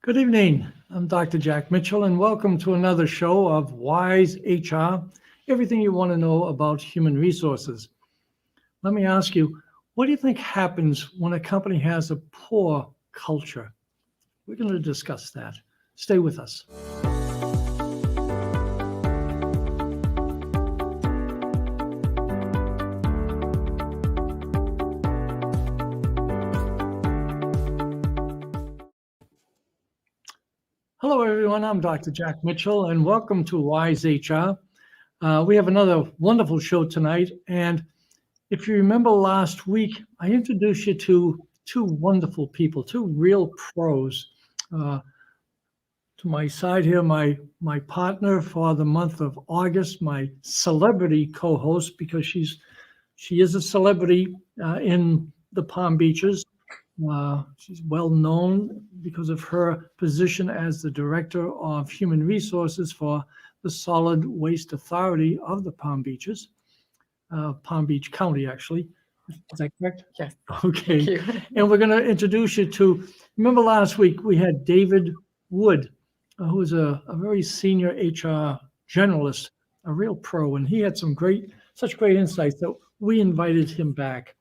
Good evening. I'm Dr. Jack Mitchell, and welcome to another show of Whyz Hr, everything you want to know about human resources. Let me ask you, what do you think happens when a company has a poor culture? We're going to discuss that. Stay with us. Hello, everyone. I'm Dr. Jack Mitchell, and welcome to Whyz Hr. We have another wonderful show tonight, and if you remember last week, I introduced you to two wonderful people, two real pros. To my side here, my partner for the month of August, my celebrity co-host, because she is a celebrity in the Palm Beaches. She's well known because of her position as the Director of Human Resources for the Solid Waste Authority of the Palm Beaches, Palm Beach County, actually. Is that correct? Yes. Okay. Thank you. And we're going to introduce you to, remember last week we had David Wood, who is a very senior HR generalist, a real pro, and he had such great insights that we invited him back.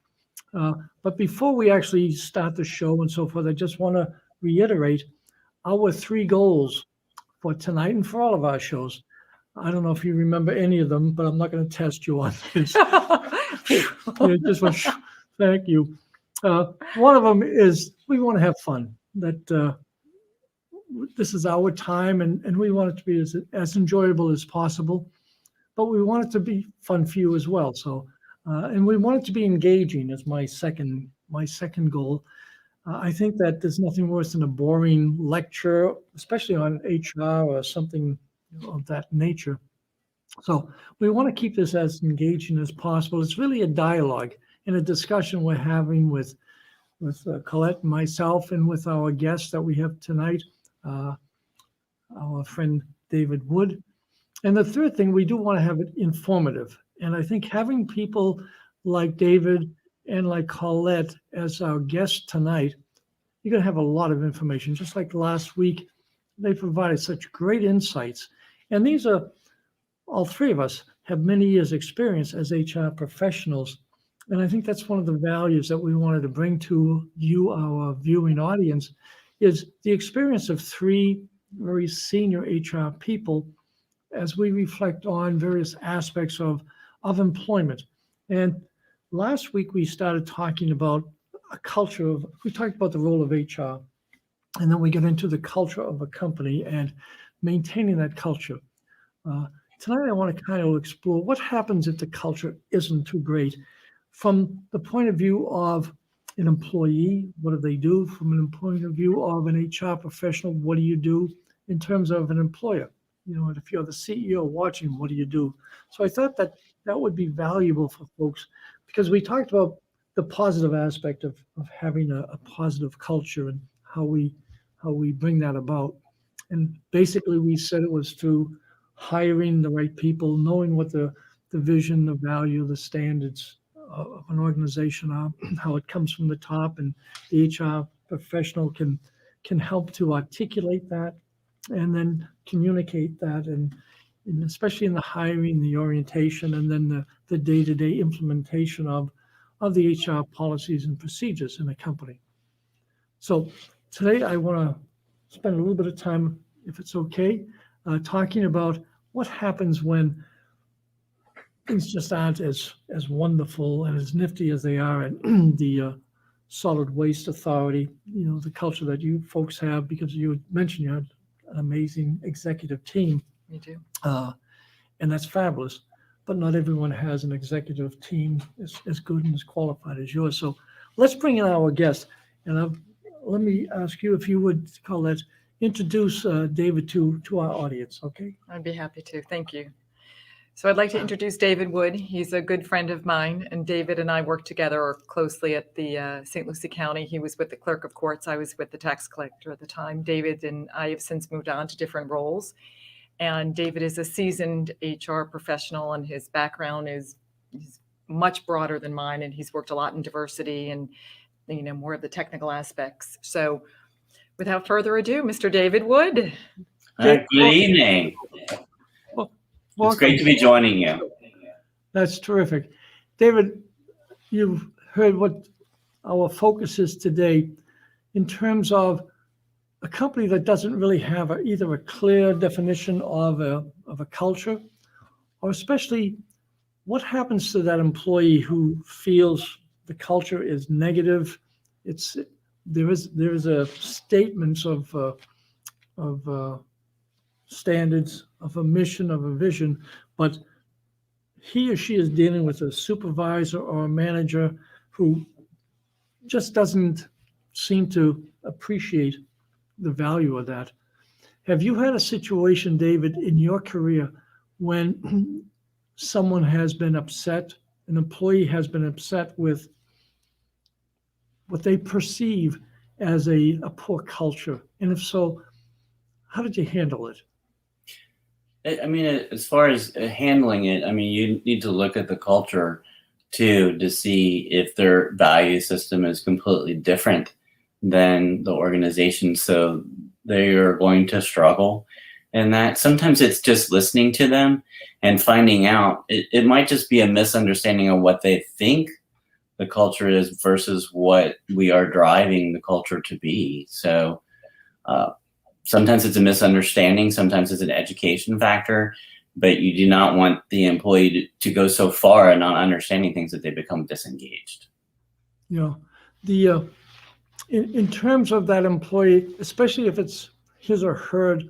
But before we actually start the show and so forth, I just want to reiterate our three goals for tonight and for all of our shows. I don't know if you remember any of them, but I'm not going to test you on this. Thank you. One of them is we want to have fun. That this is our time, and we want it to be as enjoyable as possible. But we want it to be fun for you as well. So. And we want it to be engaging as my second goal. I think that there's nothing worse than a boring lecture, especially on HR or something of that nature. So we want to keep this as engaging as possible. It's really a dialogue and a discussion we're having with Colette and myself and with our guest that we have tonight, our friend David Wood. And the third thing, we do want to have it informative. And I think having people like David and like Colette as our guests tonight, you're going to have a lot of information. Just like last week, they provided such great insights. And these are, all three of us have many years' experience as HR professionals. And I think that's one of the values that we wanted to bring to you, our viewing audience, is the experience of three very senior HR people as we reflect on various aspects of employment. And last week we started talking about we talked about the role of HR, and then we get into the culture of a company and maintaining that culture. Tonight I want to kind of explore what happens if the culture isn't too great from the point of view of an employee. What do they do? From an point of view of an HR professional, what do you do? In terms of an employer, and if you're the CEO watching, what do you do? So I thought that would be valuable for folks, because we talked about the positive aspect of having a positive culture and how we bring that about. And basically we said it was through hiring the right people, knowing what the vision, the value, the standards of an organization are, how it comes from the top, and the HR professional can help to articulate that and then communicate that, and especially in the hiring, the orientation, and then the day-to-day implementation of the HR policies and procedures in a company. So today I want to spend a little bit of time, if it's okay, talking about what happens when things just aren't as wonderful and as nifty as they are at the Solid Waste Authority, the culture that you folks have, because you mentioned you had an amazing executive team. Me too. And that's fabulous. But not everyone has an executive team as good and as qualified as yours. So let's bring in our guest. And let me ask you if you would, Colette, introduce David to our audience, okay? I'd be happy to. Thank you. So I'd like to introduce David Wood. He's a good friend of mine, and David and I worked together closely at the St. Lucie County. He was with the clerk of courts. I was with the tax collector at the time. David and I have since moved on to different roles. And David is a seasoned HR professional, and his background is much broader than mine, and he's worked a lot in diversity and more of the technical aspects. So Without further ado, Mr. David Wood. Good evening. Well, It's great to be joining you. That's terrific. David, you've heard what our focus is today in terms of a company that doesn't really have either a clear definition of a culture, or especially what happens to that employee who feels the culture is negative. There is a statements of standards, of a mission, of a vision, but he or she is dealing with a supervisor or a manager who just doesn't seem to appreciate the value of that. Have you had a situation, David, in your career when someone has been upset, an employee has been upset with what they perceive as a poor culture? And if so, how did you handle it? I mean, as far as handling it, I mean, you need to look at the culture too to see if their value system is completely different than the organization. So they are going to struggle. And that sometimes it's just listening to them and finding out. It might just be a misunderstanding of what they think the culture is versus what we are driving the culture to be. So sometimes it's a misunderstanding, sometimes it's an education factor, but you do not want the employee to go so far in not understanding things that they become disengaged. You know, in terms of that employee, especially if it's his or her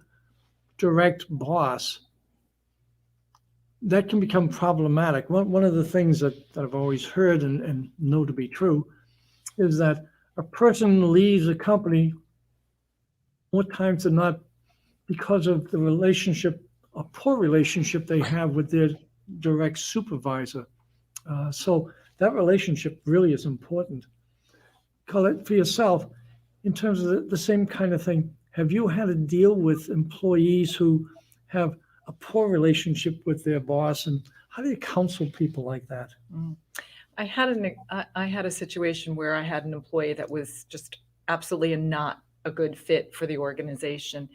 direct boss, that can become problematic. One of the things that I've always heard and know to be true is that a person leaves a company more times than not because of the relationship, a poor relationship they have with their direct supervisor. So that relationship really is important. Call it for yourself in terms of the same kind of thing. Have you had to deal with employees who have a poor relationship with their boss, and how do you counsel people like that? I had a situation where I had an employee that was just absolutely not a good fit for the organization,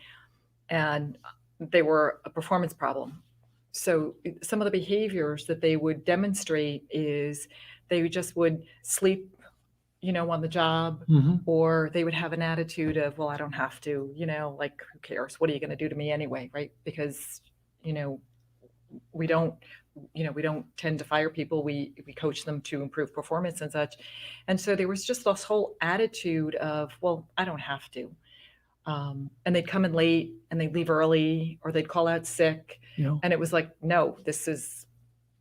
and they were a performance problem. So some of the behaviors that they would demonstrate is they just would sleep, on the job, or they would have an attitude of, well, I don't have to, like, who cares? What are you going to do to me anyway? Right? Because, we don't tend to fire people. We coach them to improve performance and such. And so there was just this whole attitude of, well, I don't have to. And they'd come in late and they'd leave early, or they'd call out sick. And it was like, no,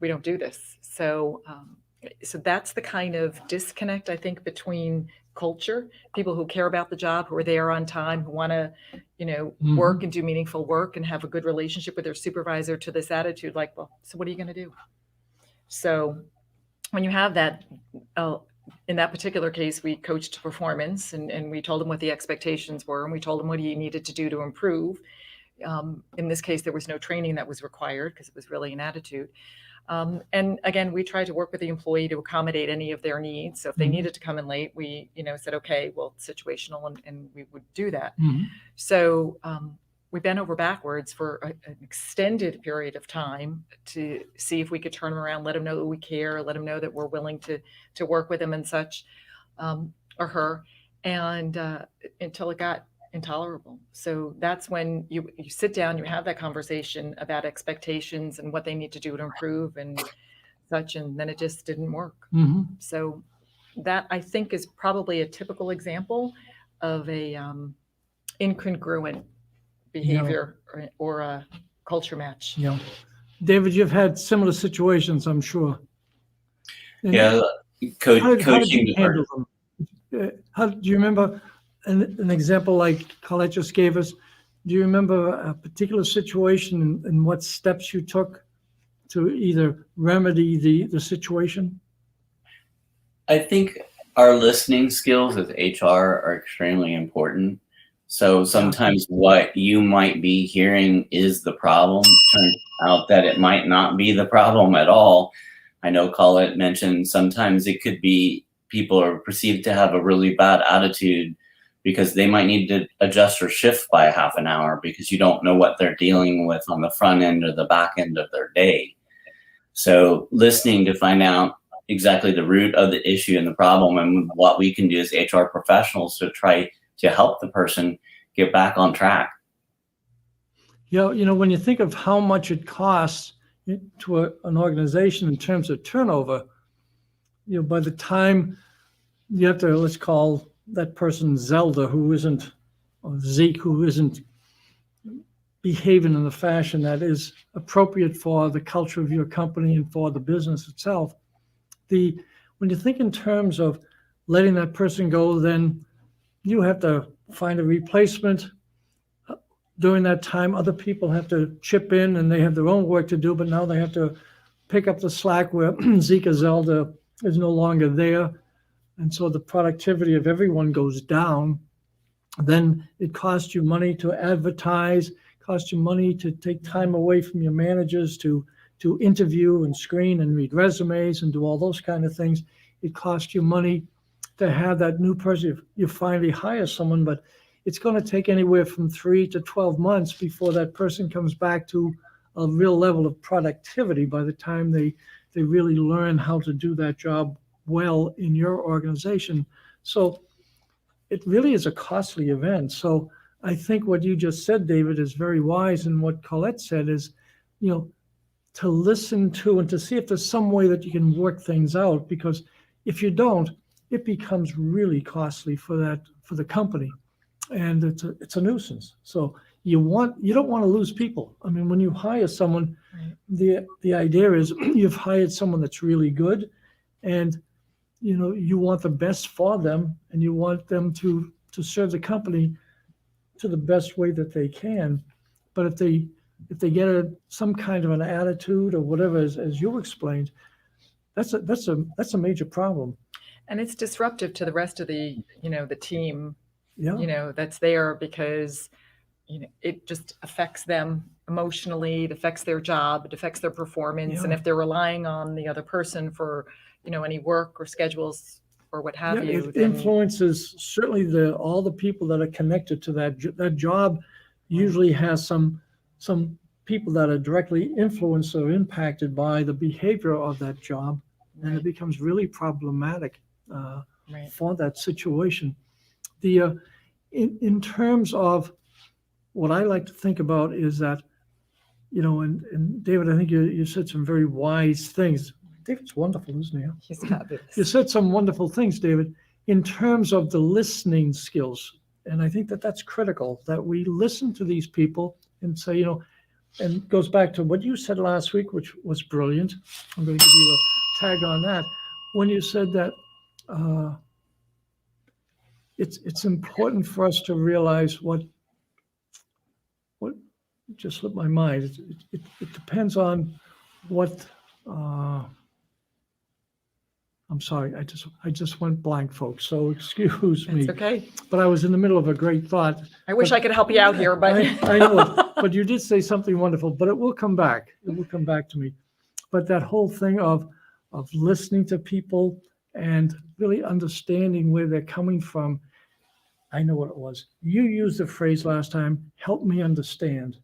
we don't do this. So that's the kind of disconnect, I think, between culture, people who care about the job, who are there on time, who want to, work and do meaningful work and have a good relationship with their supervisor, to this attitude like, well, so what are you going to do? So when you have that, in that particular case, we coached to performance, and we told them what the expectations were, and we told them what he needed to do to improve. In this case, there was no training that was required because it was really an attitude. And again, we tried to work with the employee to accommodate any of their needs. So if they needed to come in late, we, said, okay, well, situational, and we would do that. So we bent over backwards for an extended period of time to see if we could turn them around, let them know that we care, let them know that we're willing to work with them and such, or her, and until it got intolerable. So that's when you sit down, you have that conversation about expectations and what they need to do to improve and such, and then it just didn't work. So that, I think, is probably a typical example of a incongruent behavior or a culture match. David, you've had similar situations, I'm sure. And Yeah, how did coaching. you handle them? How do you remember an example like Colette just gave us? Do you remember a particular situation and what steps you took to either remedy the situation? I think our listening skills as HR are extremely important. So sometimes what you might be hearing is the problem. Turns out that it might not be the problem at all. I know Colette mentioned sometimes it could be people are perceived to have a really bad attitude because they might need to adjust their shift by a half an hour because you don't know what they're dealing with on the front end or the back end of their day. So listening to find out exactly the root of the issue and the problem, and what we can do as HR professionals to try to help the person get back on track. When you think of how much it costs to an organization in terms of turnover, by the time you have to, let's call that person Zelda, who isn't, or Zeke, who isn't behaving in the fashion that is appropriate for the culture of your company and for the business itself. When you think in terms of letting that person go, then you have to find a replacement. During that time, other people have to chip in and they have their own work to do, but now they have to pick up the slack where Zeke or Zelda is no longer there. And so the productivity of everyone goes down. Then it costs you money to advertise, costs you money to take time away from your managers to interview and screen and read resumes and do all those kind of things. It costs you money to have that new person. You finally hire someone, but it's going to take anywhere from 3 to 12 months before that person comes back to a real level of productivity by the time they really learn how to do that job well in your organization. So it really is a costly event. So I think what you just said, David, is very wise. And what Colette said is, to listen to and to see if there's some way that you can work things out, because if you don't, it becomes really costly for the company, and it's a nuisance. So you don't want to lose people. I mean, when you hire someone, right, the idea is you've hired someone that's really good, and you want the best for them, and you want them to serve the company to the best way that they can. But if they get some kind of an attitude or whatever, as you explained, that's a major problem. And it's disruptive to the rest of the team, Yeah. That's there, because it just affects them emotionally. It affects their job. It affects their performance. Yeah. And if they're relying on the other person for any work or schedules or what have you, it then influences certainly all the people that are connected to that job. Usually has some people that are directly influenced or impacted by the behavior of that job, and it becomes really problematic for that situation. In terms of what I like to think about is that, and David, I think you said some very wise things. David's wonderful, isn't he? He's fabulous. You said some wonderful things, David, in terms of the listening skills. And I think that's critical, that we listen to these people and say, and it goes back to what you said last week, which was brilliant. I'm going to give you a tag on that. When you said that it's important for us to realize what just slipped my mind. It depends on what. I'm sorry, I just went blank, folks. So excuse me. It's okay. But I was in the middle of a great thought. I wish I could help you out here, but I know it. But you did say something wonderful. But it will come back. It will come back to me. But that whole thing of listening to people and really understanding where they're coming from. I know what it was. You used the phrase last time, "Help me understand,"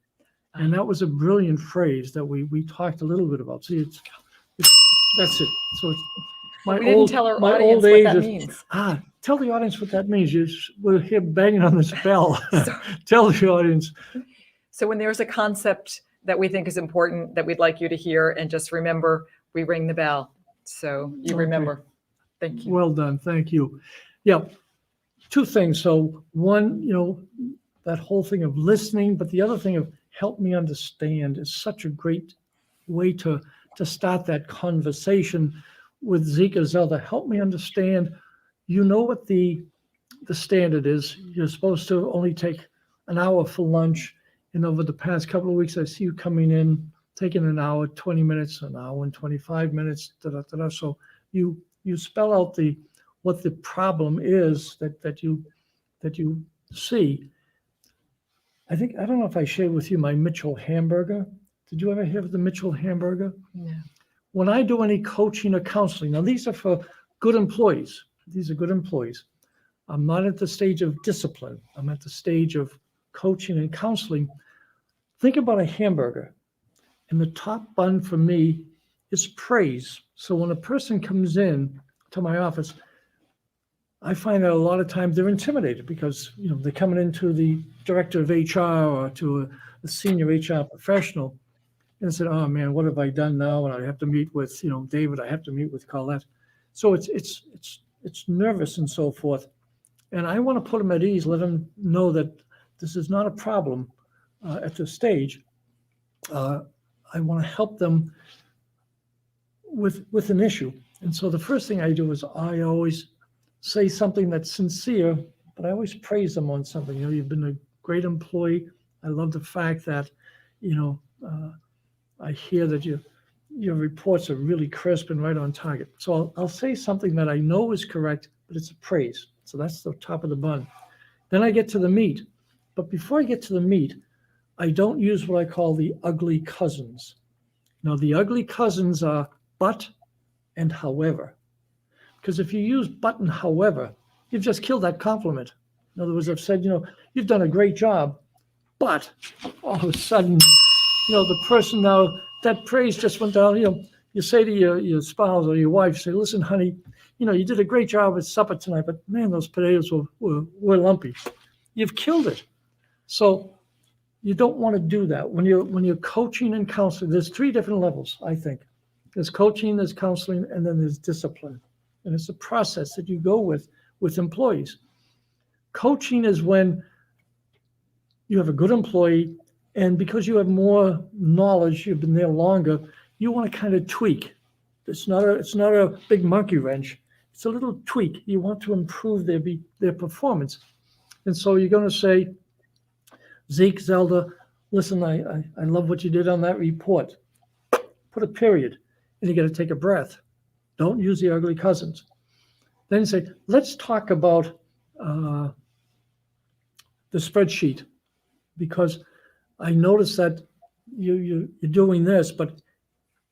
and that was a brilliant phrase that we talked a little bit about. See, that's it. So it's. We didn't tell our audience what that means. Tell the audience what that means. We're here banging on this bell. Tell the audience. So when there's a concept that we think is important that we'd like you to hear, and just remember, we ring the bell. So you remember. Thank you. Well done. Thank you. Yeah. Two things. So one, that whole thing of listening, but the other thing of help me understand is such a great way to start that conversation with Zeke or Zelda. Help me understand. You know what the standard is. You're supposed to only take an hour for lunch. And over the past couple of weeks, I see you coming in, taking an hour, 20 minutes, an hour and 25 minutes. So you spell out what the problem is that you see. I don't know if I shared with you my Mitchell hamburger. Did you ever hear of the Mitchell hamburger? No. When I do any coaching or counseling, now these are for good employees. These are good employees. I'm not at the stage of discipline. I'm at the stage of coaching and counseling. Think about a hamburger. And the top bun for me is praise. So when a person comes in to my office, I find that a lot of times they're intimidated because they're coming into the director of HR or to a senior HR professional and said, "Oh man, what have I done now?" And I have to meet with David. I have to meet with Colette. So it's nervous and so forth. And I want to put them at ease, let them know that this is not a problem at this stage. I want to help them with an issue. And so the first thing I do is I always say something that's sincere, but I always praise them on something. You've been a great employee. I love the fact that, I hear that your reports are really crisp and right on target. So I'll say something that I know is correct, but it's a praise. So that's the top of the bun. Then I get to the meat. But before I get to the meat, I don't use what I call the ugly cousins. Now, the ugly cousins are but and however. Because if you use but and however, you've just killed that compliment. In other words, I've said, you've done a great job, but all of a sudden, the person now, that praise just went down. You say to your spouse or your wife, say, "Listen, honey, you did a great job at supper tonight, but man, those potatoes were lumpy." You've killed it. So you don't want to do that. When you're coaching and counseling, there's 3 different levels, I think. There's coaching, there's counseling, and then there's discipline. And it's a process that you go with employees. Coaching is when you have a good employee, and because you have more knowledge, you've been there longer, you want to kind of tweak. It's not a big monkey wrench. It's a little tweak. You want to improve their performance. And so you're going to say, "Zeke, Zelda, listen, I love what you did on that report." Put a period, and you got to take a breath. Don't use the ugly cousins. Then you say, "Let's talk about the spreadsheet, because I noticed that you're doing this, but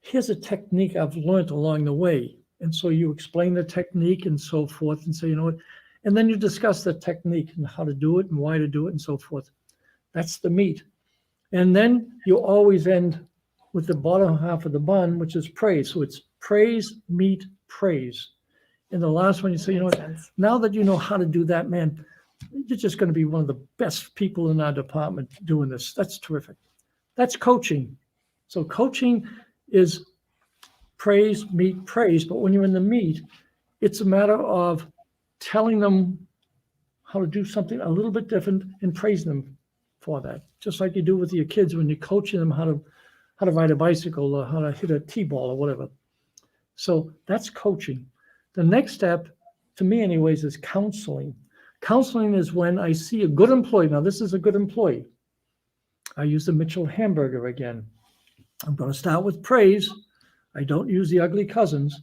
here's a technique I've learned along the way." And so you explain the technique and so forth and say, what, and then you discuss the technique and how to do it and why to do it and so forth. That's the meat. And then you always end with the bottom half of the bun, which is praise. So it's praise, meat, praise. And the last one, you say, Makes sense. now that you know how to do that, man, you're just going to be one of the best people in our department doing this. That's terrific. That's coaching. So coaching is praise, meat, praise. But when you're in the meat, it's a matter of telling them how to do something a little bit different and praising them for that. Just like you do with your kids when you're coaching them how to ride a bicycle or how to hit a T-ball or whatever. So that's coaching. The next step, to me anyways, is counseling. Counseling is when I see a good employee. Now, this is a good employee. I use the Mitchell hamburger again. I'm going to start with praise. I don't use the ugly cousins.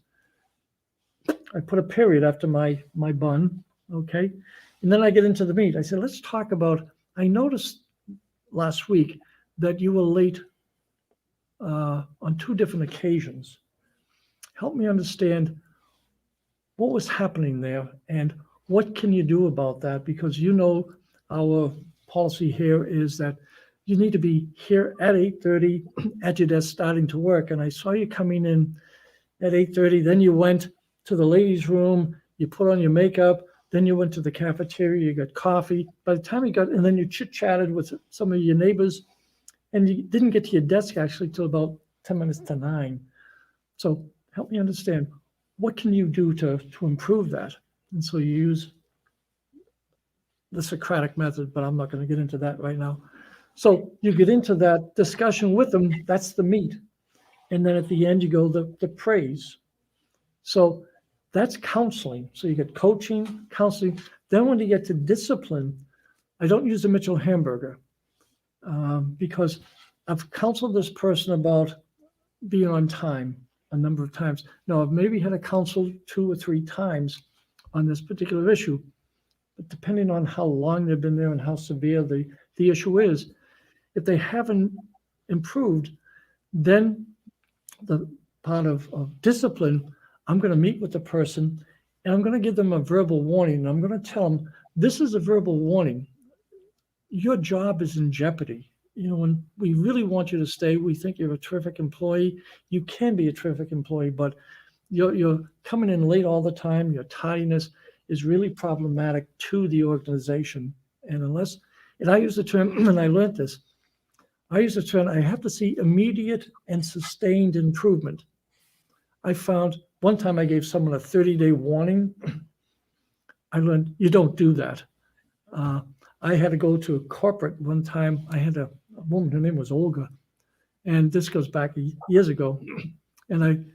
I put a period after my bun, okay? And then I get into the meat. I said, let's talk about, I noticed last week that you were late on 2 different occasions. Help me understand what was happening there and what can you do about that? Because our policy here is that you need to be here at 8:30 at your desk starting to work. And I saw you coming in at 8:30. Then you went to the ladies' room, you put on your makeup, then you went to the cafeteria, you got coffee. By the time you got, and then you chit-chatted with some of your neighbors, and you didn't get to your desk actually till about 10 minutes to 9. So help me understand, what can you do to improve that? And so you use the Socratic method, but I'm not going to get into that right now. So you get into that discussion with them, that's the meat. And then at the end, you go the praise. So that's counseling. So you get coaching, counseling. Then when you get to discipline, I don't use the Mitchell hamburger because I've counseled this person about being on time a number of times. Now, I've maybe had a counsel 2 or 3 times on this particular issue, but depending on how long they've been there and how severe the issue is, if they haven't improved, then the part of discipline, I'm going to meet with the person and I'm going to give them a verbal warning. And I'm going to tell them, this is a verbal warning. Your job is in jeopardy. When we really want you to stay, we think you're a terrific employee. You can be a terrific employee, but you're coming in late all the time. Your tardiness is really problematic to the organization. And I use the term, and I learned this, I use the term, I have to see immediate and sustained improvement. I found one time I gave someone a 30-day warning. I learned you don't do that. I had to go to a corporate one time. I had a woman, her name was Olga, and this goes back years ago. And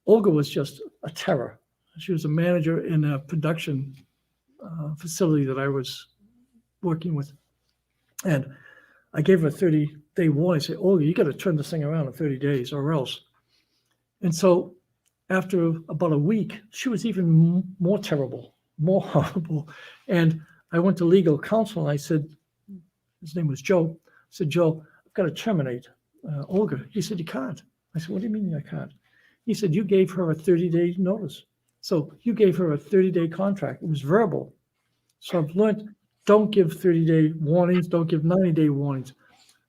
Olga was just a terror. She was a manager in a production facility that I was working with. And I gave her a 30-day warning. I said, Olga, you got to turn this thing around in 30 days or else. And so after about a week, she was even more terrible, more horrible. And I went to legal counsel and I said, his name was Joe. I said, Joe, I've got to terminate Olga. He said, you can't. I said, what do you mean I can't? He said, you gave her a 30-day notice. So you gave her a 30-day contract. It was verbal. So I've learned, don't give 30-day warnings, don't give 90-day warnings.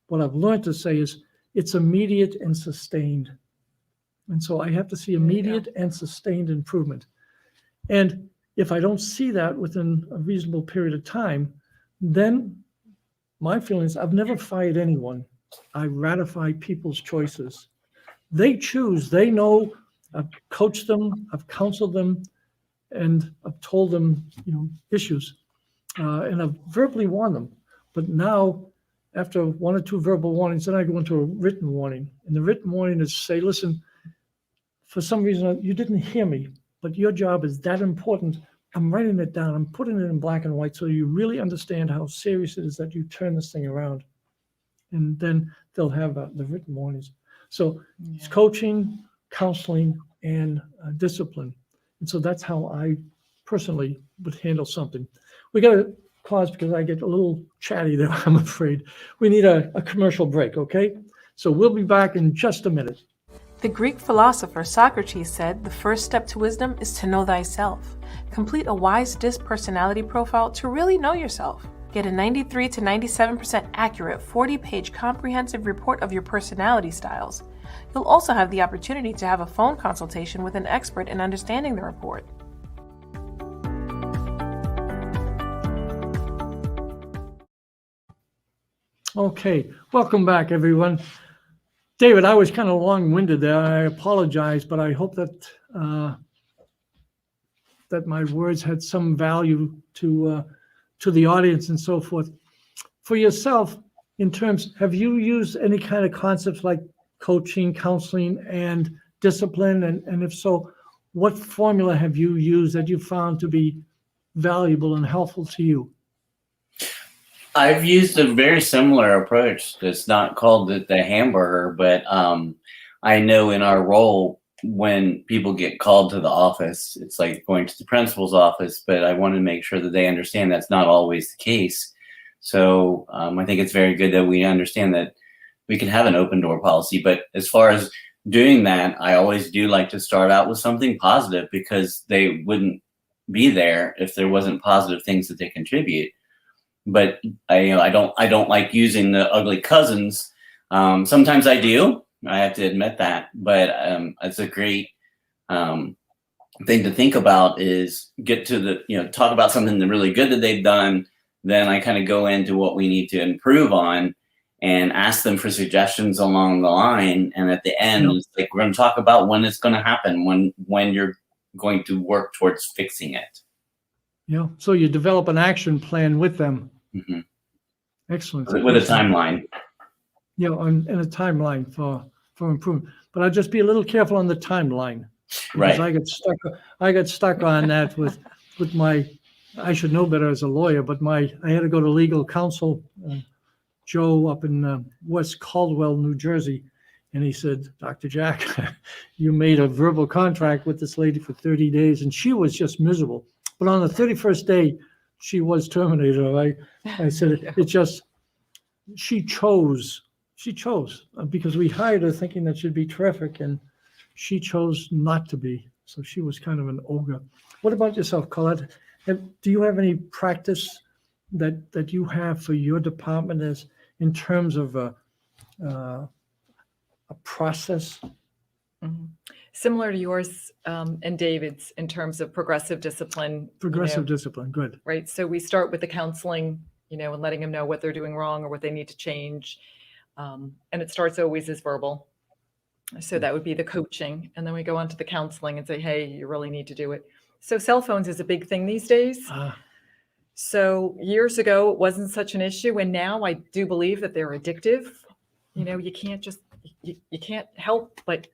What I've learned to say is it's immediate and sustained. And so I have to see immediate and sustained improvement. And if I don't see that within a reasonable period of time, then my feeling is I've never fired anyone. I ratify people's choices. They choose, they know, I've coached them, I've counseled them, and I've told them, issues. And I've verbally warned them. But now, after one or two verbal warnings, then I go into a written warning. And the written warning is say, listen, for some reason, you didn't hear me, but your job is that important. I'm writing it down. I'm putting it in black and white so you really understand how serious it is that you turn this thing around. And then they'll have the written warnings. So it's coaching, counseling, and discipline. And so that's how I personally would handle something. We got to pause because I get a little chatty there, I'm afraid. We need a commercial break, okay? So we'll be back in just a minute. The Greek philosopher Socrates said, the first step to wisdom is to know thyself. Complete a Whyz Hr personality profile to really know yourself. Get a 93 to 97% accurate 40-page comprehensive report of your personality styles. You'll also have the opportunity to have a phone consultation with an expert in understanding the report. Okay, welcome back, everyone. David, I was kind of long-winded there. I apologize, but I hope that that my words had some value to the audience and so forth. For yourself, in terms, have you used any kind of concepts like coaching, counseling, and discipline? And if so, what formula have you used that you found to be valuable and helpful to you? I've used a very similar approach. It's not called the hamburger, but I know in our role, when people get called to the office, it's like going to the principal's office, but I want to make sure that they understand that's not always the case. So I think it's very good that we understand that we can have an open door policy. But as far as doing that, I always do like to start out with something positive, because they wouldn't be there if there wasn't positive things that they contribute. But I don't like using the ugly cousins. Sometimes I do. I have to admit that. But it's a great thing to think about, is get to the, talk about something really good that they've done. Then I kind of go into what we need to improve on and ask them for suggestions along the line. And at the end, it's like, we're going to talk about when it's going to happen, when you're going to work towards fixing it. So you develop an action plan with them. Mm-hmm. Excellent. With a timeline. And a timeline for improvement. But I'll just be a little careful on the timeline. Right. I got stuck on that with my, I should know better as a lawyer, but I had to go to legal counsel, Joe up in West Caldwell, New Jersey. And he said, Dr. Jack, you made a verbal contract with this lady for 30 days, and she was just miserable. But on the 31st day, she was terminated. Right? I said, she chose because we hired her thinking that she'd be terrific, and she chose not to be. So she was kind of an ogre. What about yourself, Colette? Do you have any practice that you have for your department as in terms of a process? Mhm. Similar to yours and David's in terms of progressive discipline. Progressive discipline, good. Right. So we start with the counseling, and letting them know what they're doing wrong or what they need to change. And it starts always as verbal. So that would be the coaching. And then we go on to the counseling and say, hey, you really need to do it. So cell phones is a big thing these days. So years ago, it wasn't such an issue. And now I do believe that they're addictive. You can't just, you can't help but,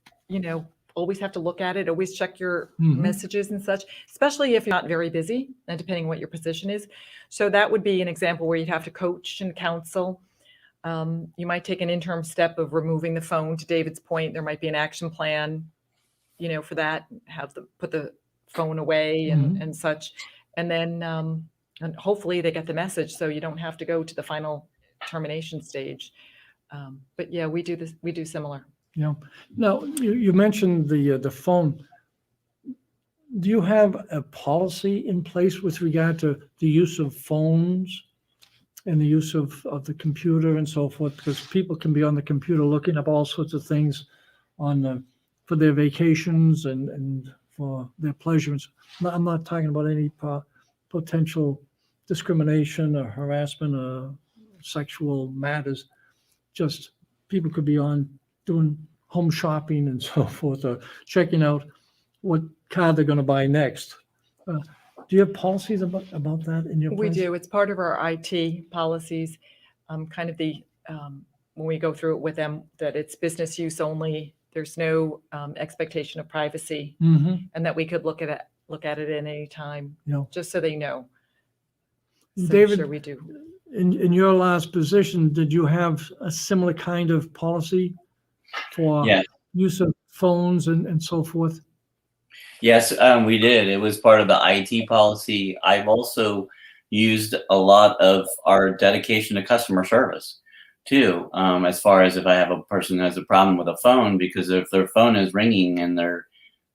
always have to look at it, always check your messages and such, especially if you're not very busy and depending on what your position is. So that would be an example where you'd have to coach and counsel. You might take an interim step of removing the phone. To David's point, there might be an action plan, for that, have them put the phone away and such. And then and hopefully they get the message so you don't have to go to the final termination stage. But yeah, we do similar. Yeah. Now, you mentioned the phone. Do you have a policy in place with regard to the use of phones and the use of the computer and so forth? Because people can be on the computer looking up all sorts of things for their vacations and for their pleasures. I'm not talking about any potential discrimination or harassment or sexual matters. Just people could be on doing home shopping and so forth, or checking out what car they're going to buy next. Do you have policies about that in your place? We do. It's part of our IT policies, kind of the, when we go through it with them, that it's business use only. There's no expectation of privacy, and that we could look at it at any time, just so they know. So David, sure we do. In your last position, did you have a similar kind of policy for use of phones and so forth? Yes, we did. It was part of the IT policy. I've also used a lot of our dedication to customer service too, as far as if I have a person who has a problem with a phone, because if their phone is ringing and they're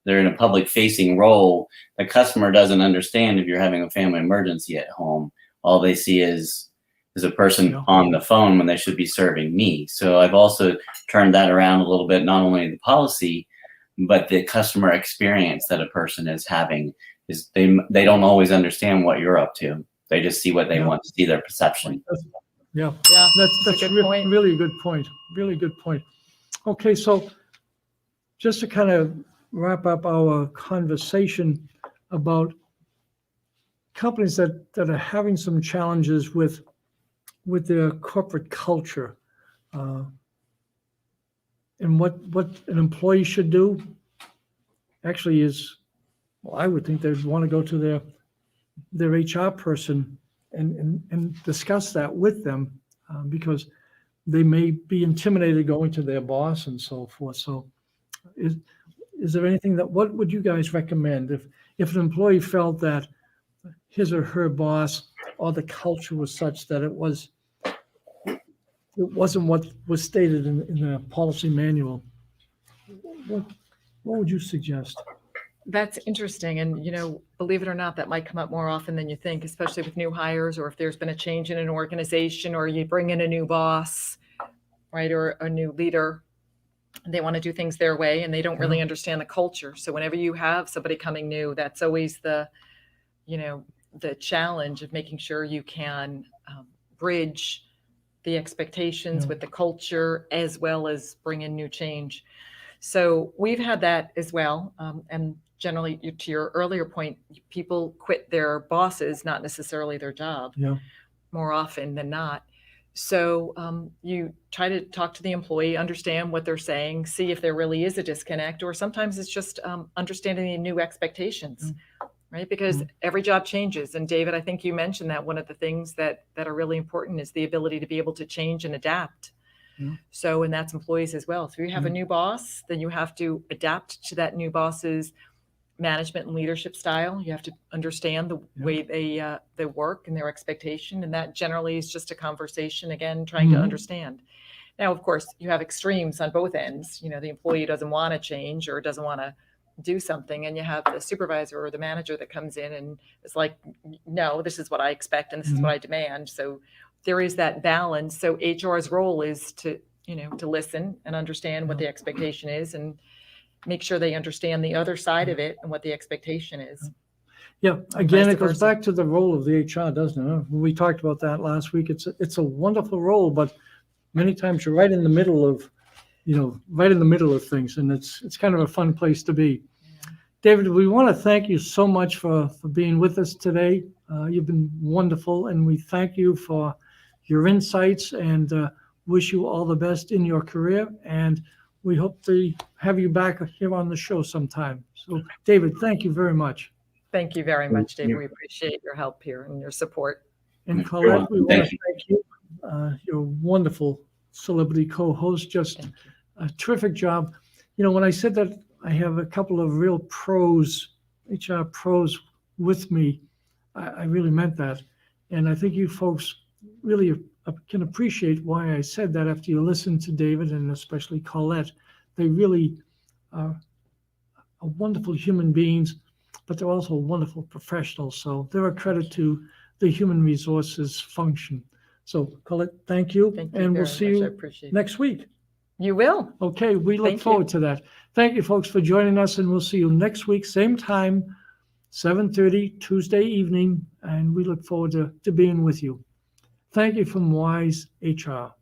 in a public facing role, the customer doesn't understand if you're having a family emergency at home. All they see is a person on the phone when they should be serving me. So I've also turned that around a little bit, not only the policy, but the customer experience that a person is having. Is they don't always understand what you're up to. They just see what they want to see, their perception. Yeah, that's that's a good point. Really a good point. Really good point. Okay, so just to kind of wrap up our conversation about companies that are having some challenges with their corporate culture, and what an employee should do actually is, well, I would think they'd want to go to their HR person and discuss that with them, because they may be intimidated going to their boss and so forth. So is there anything what would you guys recommend if an employee felt that his or her boss or the culture was such that it wasn't what was stated in the policy manual? What would you suggest? That's interesting. And, believe it or not, that might come up more often than you think, especially with new hires, or if there's been a change in an organization, or you bring in a new boss, right, or a new leader. They want to do things their way and they don't really understand the culture. So whenever you have somebody coming new, that's always the challenge of making sure you can bridge the expectations with the culture, as well as bring in new change. So we've had that as well. And generally, to your earlier point, people quit their bosses, not necessarily their job, more often than not. So you try to talk to the employee, understand what they're saying, see if there really is a disconnect, or sometimes it's just understanding the new expectations, right? Because every job changes. And David, I think you mentioned that one of the things that are really important is the ability to be able to change and adapt. So, and that's employees as well. So you have a new boss, then you have to adapt to that new boss's management and leadership style. You have to understand the way they work and their expectation. And that generally is just a conversation, again, trying to understand. Now, of course, you have extremes on both ends. The employee doesn't want to change or doesn't want to, do something, and you have the supervisor or the manager that comes in and is like, no, this is what I expect and this is what I demand. So there is that balance. So HR's role is to, to listen and understand what the expectation is and make sure they understand the other side of it and what the expectation is. Yeah, again, vice it goes versa. back to the role of the HR, doesn't it? We talked about that last week. It's a wonderful role, but many times you're right in the middle of, things, and it's kind of a fun place to be. David, we want to thank you so much for being with us today. You've been wonderful, and we thank you for your insights and wish you all the best in your career. And we hope to have you back here on the show sometime. So, David, thank you very much. Thank you very much, David. We appreciate your help here and your support. And Colette, we want to thank you. You're a wonderful celebrity co-host, just a terrific job. When I said that I have a couple of real pros, HR pros with me, I really meant that. And I think you folks really can appreciate why I said that after you listen to David and especially Colette. They really are wonderful human beings, but they're also wonderful professionals. So they're a credit to the human resources function. So Colette, thank you. Thank you And we'll very see much. I you appreciate it. next week. You will. Okay, we look Thank you. forward to that. Thank you, folks, for joining us, and we'll see you next week, same time, 7:30 Tuesday evening, and we look forward to being with you. Thank you from Whyz Hr.